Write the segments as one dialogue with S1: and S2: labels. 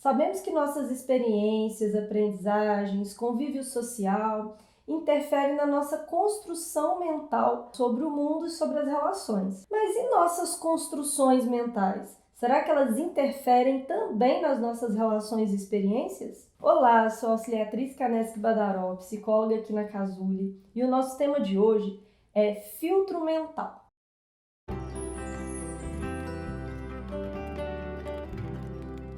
S1: Sabemos que nossas experiências, aprendizagens, convívio social interferem na nossa construção mental sobre o mundo e sobre as relações. Mas e nossas construções mentais? Será que elas interferem também nas nossas relações e experiências? Olá, sou a auxiliatriz Kaneski Badaró, psicóloga aqui na Cazuli, e o nosso tema de hoje é filtro mental.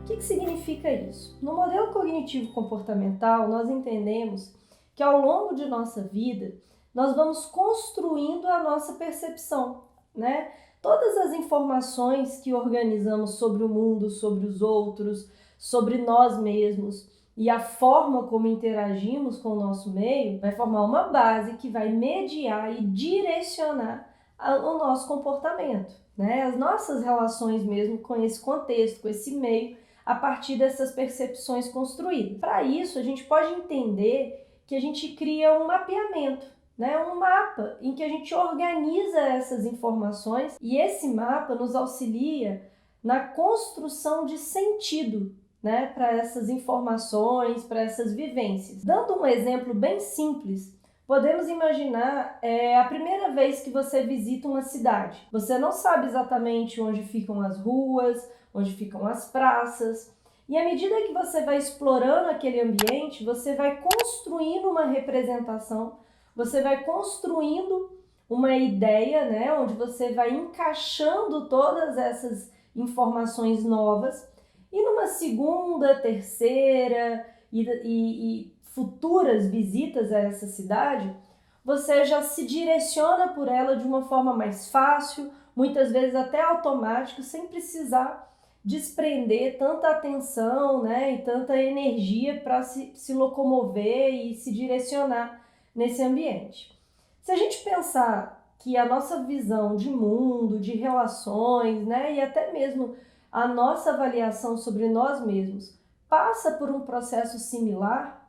S1: O que significa isso? No modelo cognitivo comportamental, nós entendemos que ao longo de nossa vida, nós vamos construindo a nossa percepção, né? Todas as informações que organizamos sobre o mundo, sobre os outros, sobre nós mesmos e a forma como interagimos com o nosso meio, vai formar uma base que vai mediar e direcionar o nosso comportamento, né? As nossas relações mesmo com esse contexto, com esse meio, a partir dessas percepções construídas. Para isso, a gente pode entender que a gente cria um mapeamento, né? Um mapa em que a gente organiza essas informações e esse mapa nos auxilia na construção de sentido, né? Para essas informações, para essas vivências. Dando um exemplo bem simples, podemos imaginar a primeira vez que você visita uma cidade. Você não sabe exatamente onde ficam as ruas, onde ficam as praças. E à medida que você vai explorando aquele ambiente, você vai construindo uma representação, você vai construindo uma ideia, né, onde você vai encaixando todas essas informações novas. E numa segunda, terceira e futuras visitas a essa cidade, você já se direciona por ela de uma forma mais fácil, muitas vezes até automática, sem precisar desprender tanta atenção, né, e tanta energia para se locomover e se direcionar nesse ambiente. Se a gente pensar que a nossa visão de mundo, de relações, né, e até mesmo a nossa avaliação sobre nós mesmos passa por um processo similar,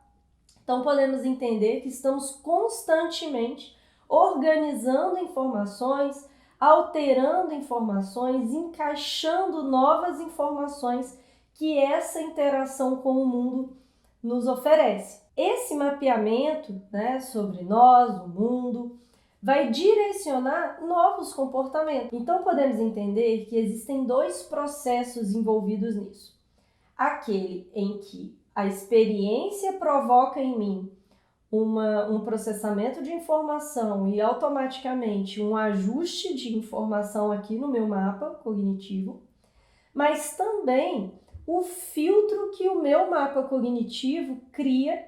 S1: então podemos entender que estamos constantemente organizando informações, alterando informações, encaixando novas informações que essa interação com o mundo nos oferece. Esse mapeamento, né, sobre nós, o mundo, vai direcionar novos comportamentos. Então podemos entender que existem dois processos envolvidos nisso. Aquele em que a experiência provoca em mim um processamento de informação e automaticamente um ajuste de informação aqui no meu mapa cognitivo, mas também o filtro que o meu mapa cognitivo cria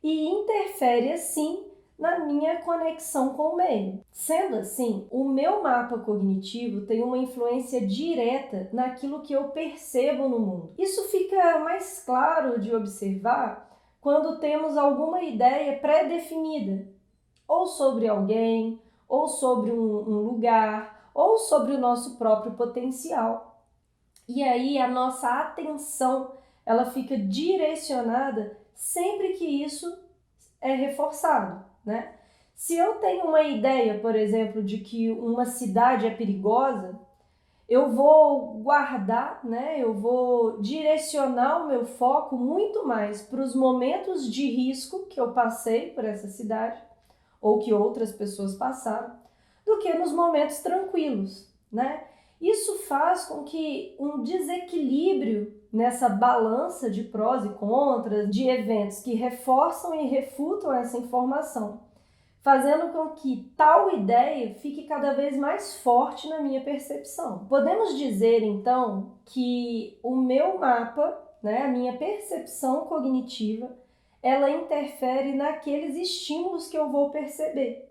S1: e interfere assim na minha conexão com o meio. Sendo assim, o meu mapa cognitivo tem uma influência direta naquilo que eu percebo no mundo. Isso fica mais claro de observar quando temos alguma ideia pré-definida, ou sobre alguém, ou sobre um lugar, ou sobre o nosso próprio potencial. E aí a nossa atenção, ela fica direcionada sempre que isso é reforçado, né? Se eu tenho uma ideia, por exemplo, de que uma cidade é perigosa, eu vou guardar, né? Eu vou direcionar o meu foco muito mais para os momentos de risco que eu passei por essa cidade ou que outras pessoas passaram, do que nos momentos tranquilos, né? Isso faz com que um desequilíbrio nessa balança de prós e contras, de eventos que reforçam e refutam essa informação, fazendo com que tal ideia fique cada vez mais forte na minha percepção. Podemos dizer, então, que o meu mapa, né, a minha percepção cognitiva, ela interfere naqueles estímulos que eu vou perceber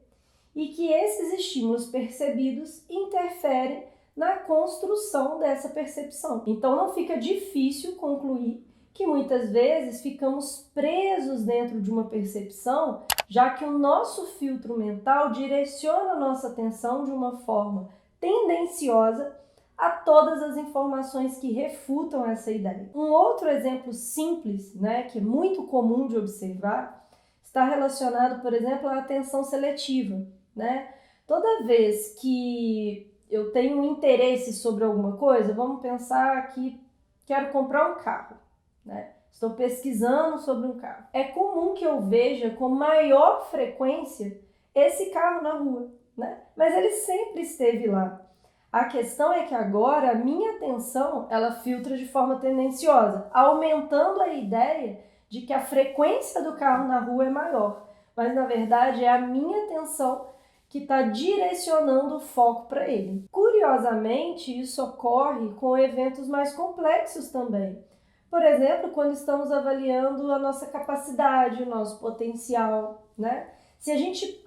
S1: e que esses estímulos percebidos interferem na construção dessa percepção. Então não fica difícil concluir que muitas vezes ficamos presos dentro de uma percepção, já que o nosso filtro mental direciona a nossa atenção de uma forma tendenciosa a todas as informações que refutam essa ideia. Um outro exemplo simples, né, que é muito comum de observar, está relacionado, por exemplo, à atenção seletiva, né? Toda vez que eu tenho um interesse sobre alguma coisa, vamos pensar que quero comprar um carro, né? Estou pesquisando sobre um carro. É comum que eu veja com maior frequência esse carro na rua, né? Mas ele sempre esteve lá. A questão é que agora a minha atenção, ela filtra de forma tendenciosa, aumentando a ideia de que a frequência do carro na rua é maior. Mas, na verdade, é a minha atenção que está direcionando o foco para ele. Curiosamente, isso ocorre com eventos mais complexos também. Por exemplo, quando estamos avaliando a nossa capacidade, o nosso potencial, né? Se a gente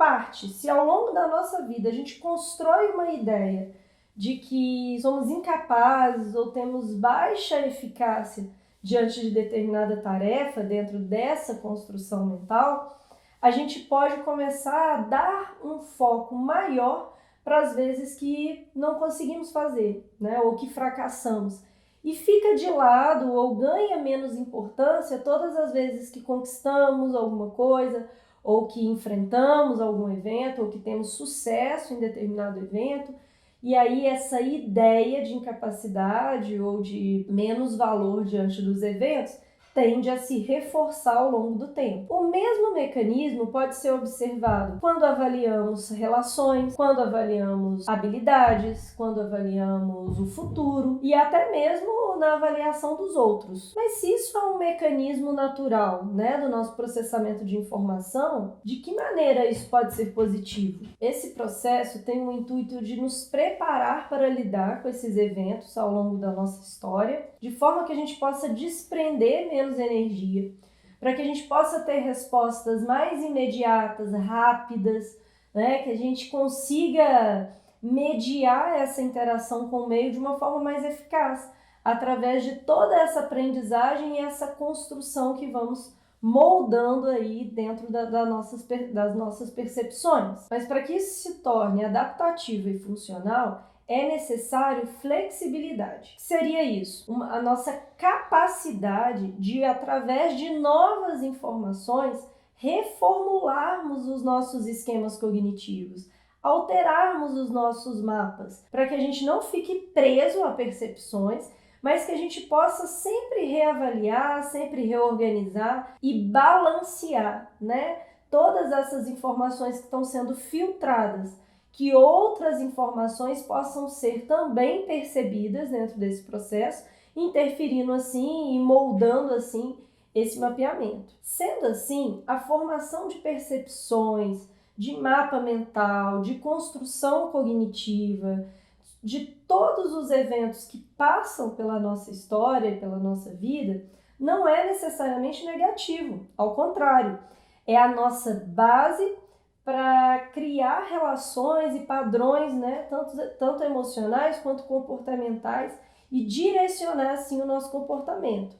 S1: se ao longo da nossa vida a gente constrói uma ideia de que somos incapazes ou temos baixa eficácia diante de determinada tarefa dentro dessa construção mental, a gente pode começar a dar um foco maior para as vezes que não conseguimos fazer, né? Ou que fracassamos. E fica de lado ou ganha menos importância todas as vezes que conquistamos alguma coisa, ou que enfrentamos algum evento, ou que temos sucesso em determinado evento. E aí essa ideia de incapacidade ou de menos valor diante dos eventos tende a se reforçar ao longo do tempo. O mesmo mecanismo pode ser observado quando avaliamos relações, quando avaliamos habilidades, quando avaliamos o futuro e até mesmo na avaliação dos outros. Mas se isso é um mecanismo natural, né, do nosso processamento de informação, de que maneira isso pode ser positivo? Esse processo tem o intuito de nos preparar para lidar com esses eventos ao longo da nossa história, de forma que a gente possa desprender menos energia, para que a gente possa ter respostas mais imediatas, rápidas, né? Que a gente consiga mediar essa interação com o meio de uma forma mais eficaz, através de toda essa aprendizagem e essa construção que vamos moldando aí dentro das nossas percepções. Mas para que isso se torne adaptativo e funcional, é necessário flexibilidade. Que seria isso? A nossa capacidade de, através de novas informações, reformularmos os nossos esquemas cognitivos, alterarmos os nossos mapas, para que a gente não fique preso a percepções, mas que a gente possa sempre reavaliar, sempre reorganizar e balancear, né, todas essas informações que estão sendo filtradas, que outras informações possam ser também percebidas dentro desse processo, interferindo assim e moldando assim esse mapeamento. Sendo assim, a formação de percepções, de mapa mental, de construção cognitiva, de todos os eventos que passam pela nossa história e pela nossa vida, não é necessariamente negativo. Ao contrário, é a nossa base para criar relações e padrões, né, tanto emocionais quanto comportamentais, e direcionar assim o nosso comportamento.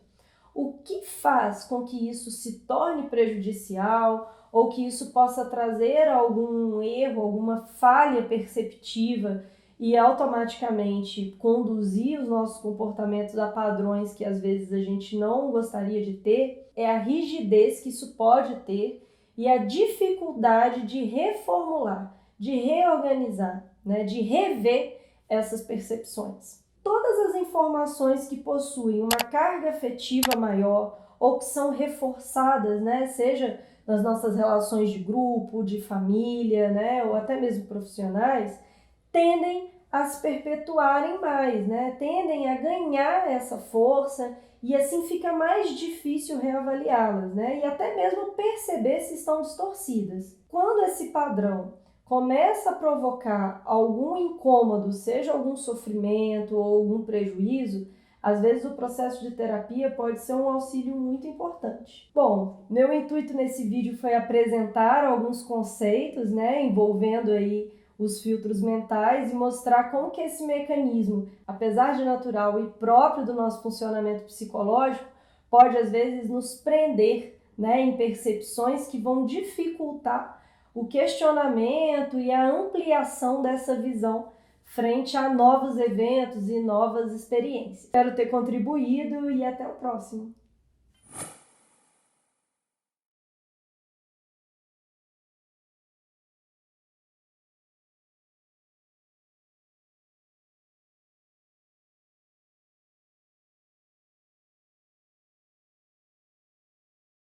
S1: O que faz com que isso se torne prejudicial ou que isso possa trazer algum erro, alguma falha perceptiva e automaticamente conduzir os nossos comportamentos a padrões que às vezes a gente não gostaria de ter, é a rigidez que isso pode ter e a dificuldade de reformular, de reorganizar, né, de rever essas percepções. Todas as informações que possuem uma carga afetiva maior ou que são reforçadas, né, seja nas nossas relações de grupo, de família, né, ou até mesmo profissionais, tendem a se perpetuarem mais, né, tendem a ganhar essa força e assim fica mais difícil reavaliá-las, né, e até mesmo perceber se estão distorcidas. Quando esse padrão começa a provocar algum incômodo, seja algum sofrimento ou algum prejuízo, às vezes o processo de terapia pode ser um auxílio muito importante. Bom, meu intuito nesse vídeo foi apresentar alguns conceitos, né, envolvendo aí os filtros mentais e mostrar como que esse mecanismo, apesar de natural e próprio do nosso funcionamento psicológico, pode às vezes nos prender, né, em percepções que vão dificultar o questionamento e a ampliação dessa visão frente a novos eventos e novas experiências. Espero ter contribuído e até o próximo.